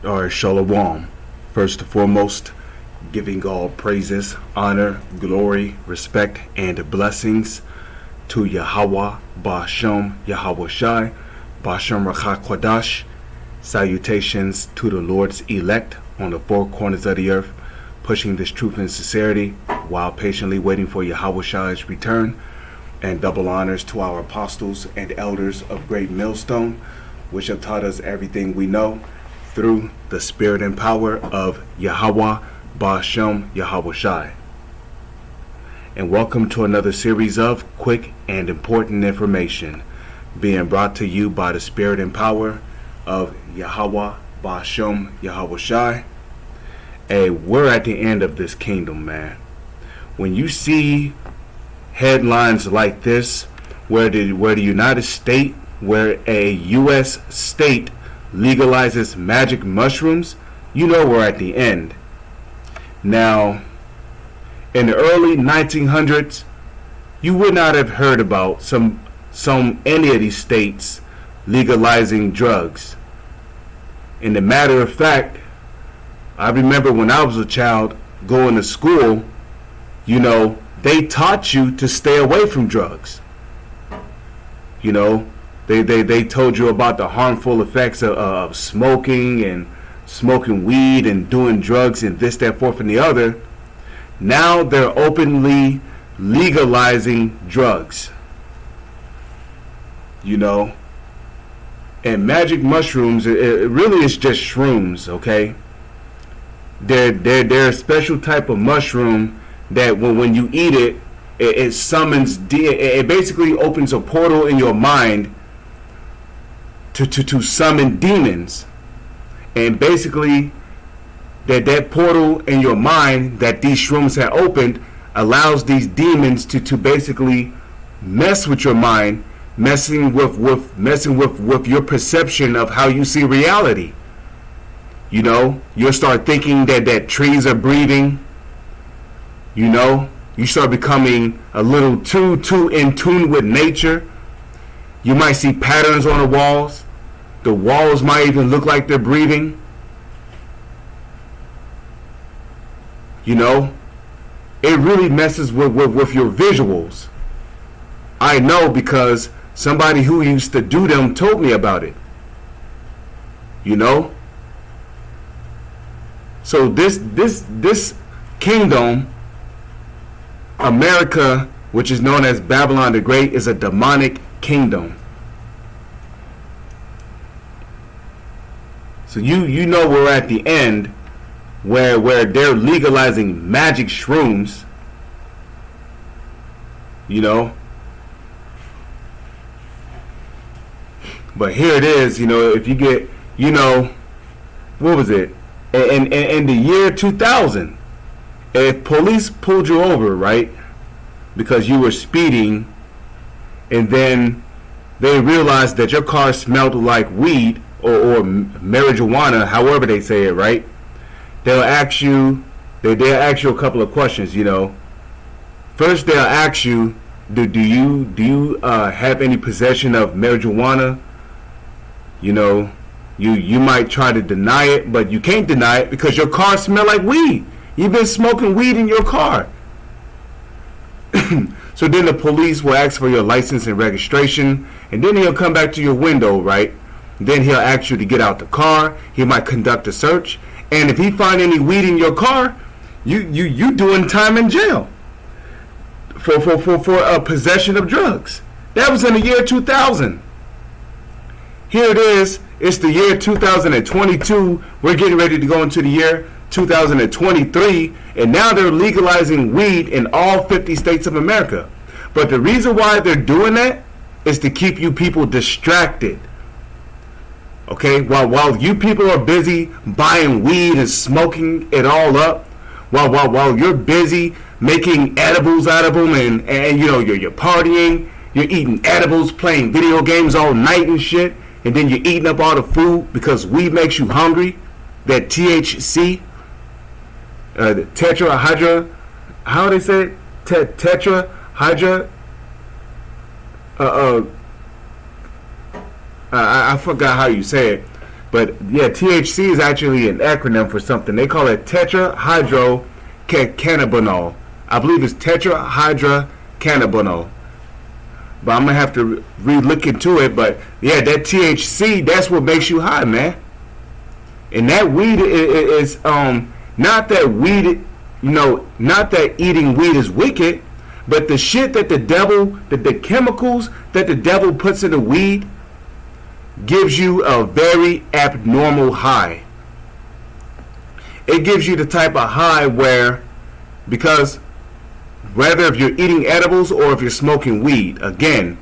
or Shalom. First and foremost, giving all praises, honor, glory, respect, and blessings to Yahweh, Ba'ashem, Yahweh Shai, Ba'ashem Rachak Kwadash. Salutations to the Lord's elect on the four corners of the earth, pushing this truth and sincerity while patiently waiting for Yahweh Shai's return. And double honors to our apostles and elders of Great Millstone, which have taught us everything we know through the spirit and power of Yahweh, Ba'ashem, Yahweh Shai. And welcome to another series of quick and important information being brought to you by the spirit and power of Yahweh, Ba'ashem, Yahweh Shai. Hey, we're at the end of this kingdom, man. When you see headlines like this, where the United States, where a U.S. state legalizes magic mushrooms, you know we're at the end. Now, in the early 1900s, you would not have heard about any of these states legalizing drugs. And the matter of fact, I remember when I was a child going to school, you know, they taught you to stay away from drugs. You know, they told you about the harmful effects of smoking and smoking weed and doing drugs and this, that, fourth, and the other. Now they're openly legalizing drugs. You know, and magic mushrooms, it really is just shrooms, okay? They're a special type of mushroom that when you eat it, it summons, it basically opens a portal in your mind to summon demons. And basically, that portal in your mind that these shrooms have opened allows these demons to basically mess with your mind, messing with your perception of how you see reality. You know, you'll start thinking that trees are breathing. You know, you start becoming a little too in tune with nature. You might see patterns on the walls. The walls might even look like they're breathing. You know, it really messes with your visuals. I know because somebody who used to do them told me about it. You know? So this kingdom, America, which is known as Babylon the Great, is a demonic kingdom. So you know we're at the end where they're legalizing magic shrooms. You know. But here it is, you know, if you get, you know, what was it? In the year 2000, if police pulled you over, right, because you were speeding, and then they realized that your car smelled like weed or marijuana, however they say it, right, they'll ask you a couple of questions, you know. First, they'll ask you, do you have any possession of marijuana? You know, you might try to deny it, but you can't deny it because your car smells like weed. You've been smoking weed in your car. So then the police will ask for your license and registration, and then he'll come back to your window, right? Then he'll ask you to get out the car. He might conduct a search, and if he find any weed in your car, you doing time in jail for possession of drugs. That was in the year 2000. Here it is. It's the year 2022. We're getting ready to go into the year 2023, and now they're legalizing weed in all 50 states of America. But the reason why they're doing that is to keep you people distracted. Okay, while you people are busy buying weed and smoking it all up, while you're busy making edibles out of them, and you know you're partying, you're eating edibles, playing video games all night and shit. And then you're eating up all the food because weed makes you hungry. That THC, the tetrahydra, how do they say it? Tetrahydra. I forgot how you say it. But yeah, THC is actually an acronym for something. They call it tetrahydrocannabinol. I believe it's tetrahydrocannabinol. But I'm going to have to re-look into it. But yeah, that THC, that's what makes you high, man. And that weed is not that weed, not that eating weed is wicked, but the shit that the chemicals that the devil puts in the weed gives you a very abnormal high. It gives you the type of high where, because whether if you're eating edibles or if you're smoking weed, again,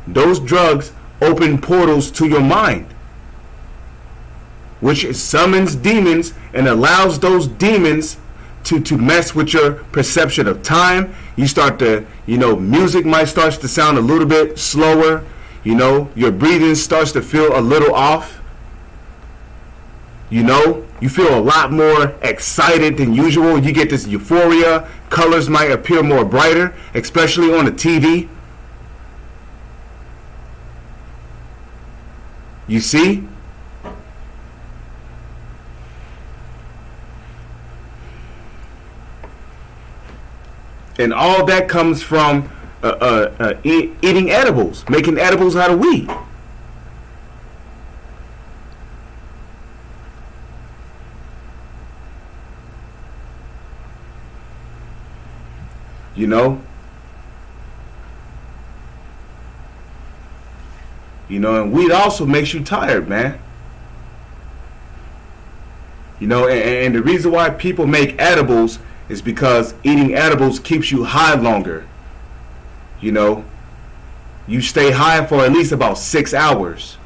those drugs open portals to your mind, which summons demons and allows those demons to mess with your perception of time. You start to, music might start to sound a little bit slower. Your breathing starts to feel a little off. You feel a lot more excited than usual. You get this euphoria. Colors might appear more brighter, especially on the TV. You see? And all that comes from eating edibles, making edibles out of weed. And weed also makes you tired, man. And the reason why people make edibles is because eating edibles keeps you high longer. You stay high for at least about 6 hours.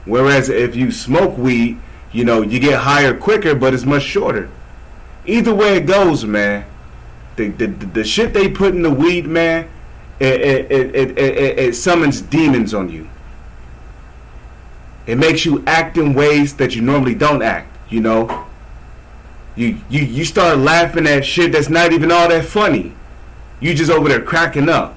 Whereas if you smoke weed, you get higher quicker, but it's much shorter. Either way it goes, man, the shit they put in the weed, man, it summons demons on you. It makes you act in ways that you normally don't act. You start laughing at shit that's not even all that funny. You just over there cracking up.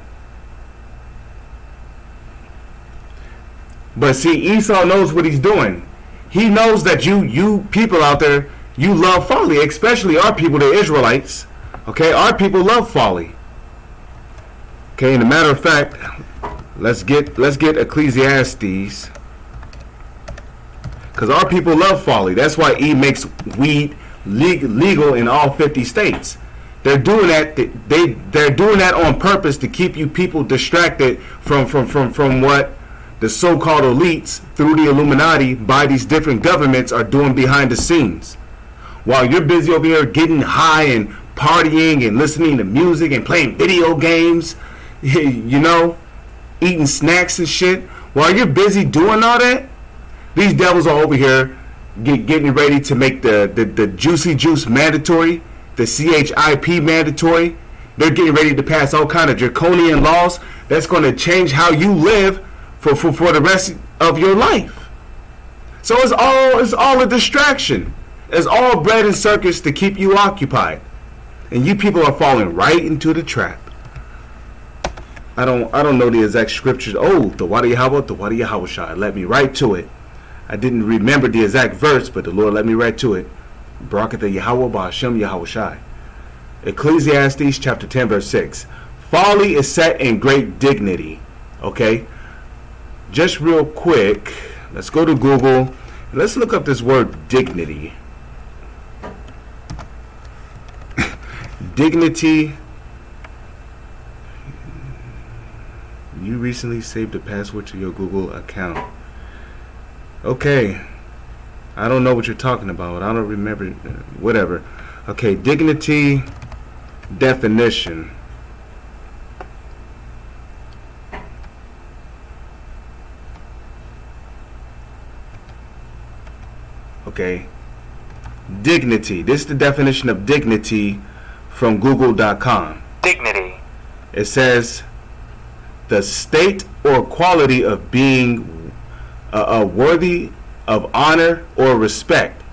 But see, Esau knows what he's doing. He knows that you people out there, you love folly, especially our people, the Israelites. Okay, our people love folly. Okay, and a matter of fact, let's get Ecclesiastes, because our people love folly. That's why he makes weed legal in all 50 states. They're doing that. They're doing that on purpose to keep you people distracted from what the so-called elites through the Illuminati by these different governments are doing behind the scenes. While you're busy over here getting high and partying and listening to music and playing video games, eating snacks and shit. While you're busy doing all that, these devils are over here getting ready to make the juicy juice mandatory, the CHIP mandatory. They're getting ready to pass all kind of draconian laws that's going to change how you live for the rest of your life. So it's all a distraction. It's all bread and circus to keep you occupied. And you people are falling right into the trap. I don't know the exact scriptures. Oh, the Wadi Yahweh, the Wadi Yahushai let me right to it. I didn't remember the exact verse, but the Lord let me right to it. Barak the Yahweh Ba'Hashem Yahushai. Ecclesiastes chapter 10 verse 6. Folly is set in great dignity. Okay? Just real quick, let's go to Google. Let's look up this word dignity. Dignity. You recently saved a password to your Google account. Okay. I don't know what you're talking about. I don't remember. Whatever. Okay, dignity definition. Okay. Dignity. This is the definition of dignity from Google.com. Dignity. It says the state or quality of being worthy of honor or respect.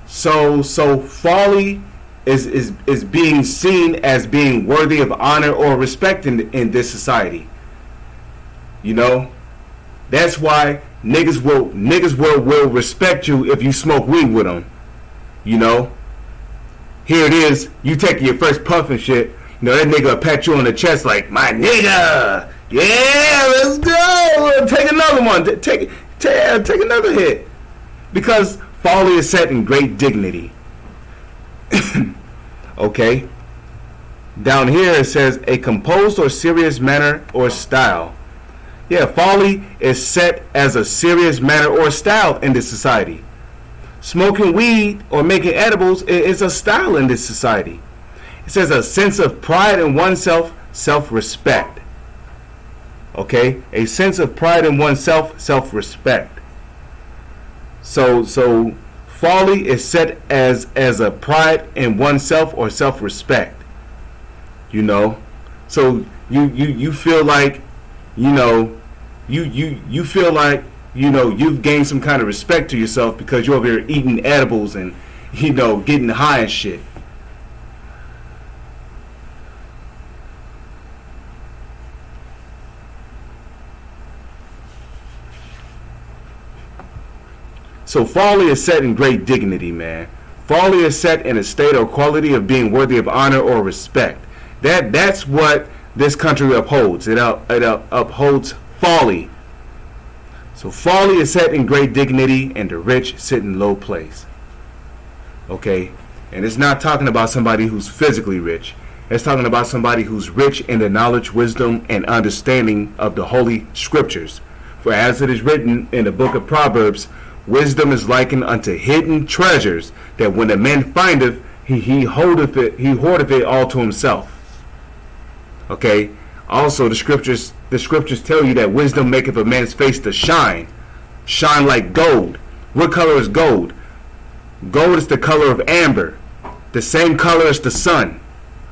So folly is being seen as being worthy of honor or respect in this society. You know, that's why niggas will respect you if you smoke weed with them. You know, here it is, you taking your first puff and shit. You know, that nigga will pat you on the chest like, my nigga, yeah, let's go, take another one, take another hit, because folly is set in great dignity. Okay, down here it says a composed or serious manner or style. Yeah, folly is set as a serious manner or style in this society. Smoking weed or making edibles is a style in this society. It says a sense of pride in oneself, self-respect. Okay, a sense of pride in oneself, self-respect. So folly is set as a pride in oneself or self-respect. You know, so you feel like, you know, you feel like, you know, you've gained some kind of respect to yourself because you're over here eating edibles and, you know, getting high and shit. So folly is set in great dignity, man. Folly is set in a state or quality of being worthy of honor or respect. That's what this country upholds. It upholds folly. So folly is set in great dignity, and the rich sit in low place. Okay? And it's not talking about somebody who's physically rich. It's talking about somebody who's rich in the knowledge, wisdom, and understanding of the holy scriptures. For as it is written in the book of Proverbs, wisdom is likened unto hidden treasures, that when a man findeth, he hoardeth it all to himself. Okay? Also, the scriptures tell you that wisdom maketh a man's face to shine like gold. What color is gold? Gold is the color of amber, the same color as the sun.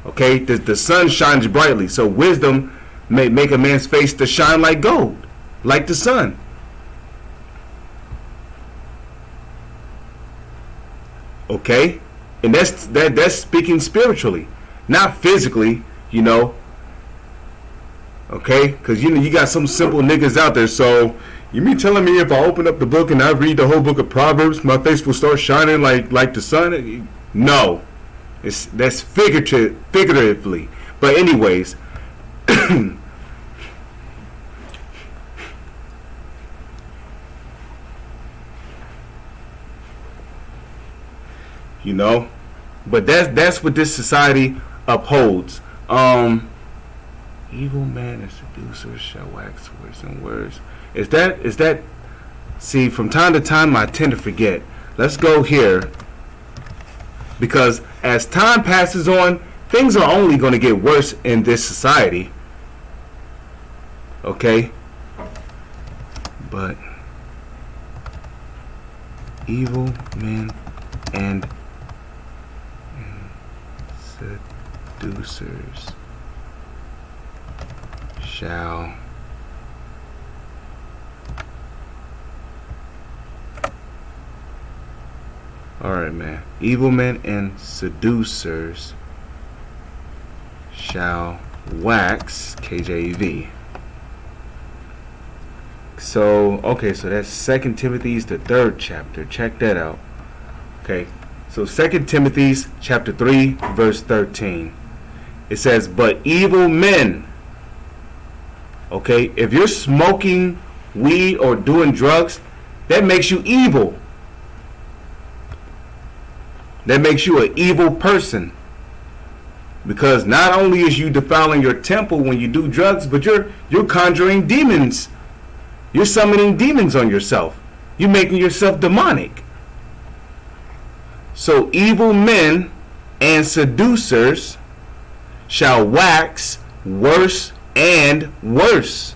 Okay, the sun shines brightly, so wisdom may make a man's face to shine like gold, like the sun. Okay, and that's speaking spiritually, not physically. You know. Okay, because you got some simple niggas out there. So you mean telling me if I open up the book and I read the whole book of Proverbs, my face will start shining like the sun? No, that's figuratively. But anyways, you know, but that's what this society upholds. Evil man and seducers shall wax worse and worse. Is that? See, from time to time I tend to forget. Let's go here, because as time passes on, things are only going to get worse in this society. Okay, but evil men and seducers shall alright, man. Evil men and seducers shall wax, KJV. So, okay, so that's 2 Timothy's the 3rd chapter. Check that out. Okay, so 2 Timothy's chapter 3, verse 13. It says, but evil men. Okay, if you're smoking weed or doing drugs, that makes you evil. That makes you an evil person. Because not only is you defiling your temple when you do drugs, but you're conjuring demons. You're summoning demons on yourself. You're making yourself demonic. So evil men and seducers shall wax worse and worse,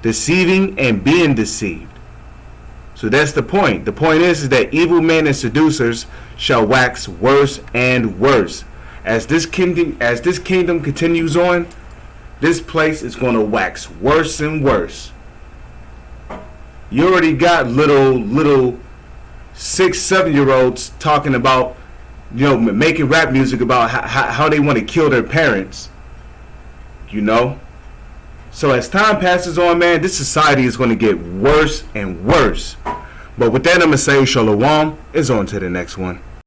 deceiving and being deceived. So that's the point. The point is that evil men and seducers shall wax worse and worse. As this kingdom continues on, this place is going to wax worse and worse. You already got little 6-7 year olds talking about you know, making rap music about how they want to kill their parents, you know. So as time passes on, man, this society is going to get worse and worse. But with that, I'm going to say shalom. Is on to the next one.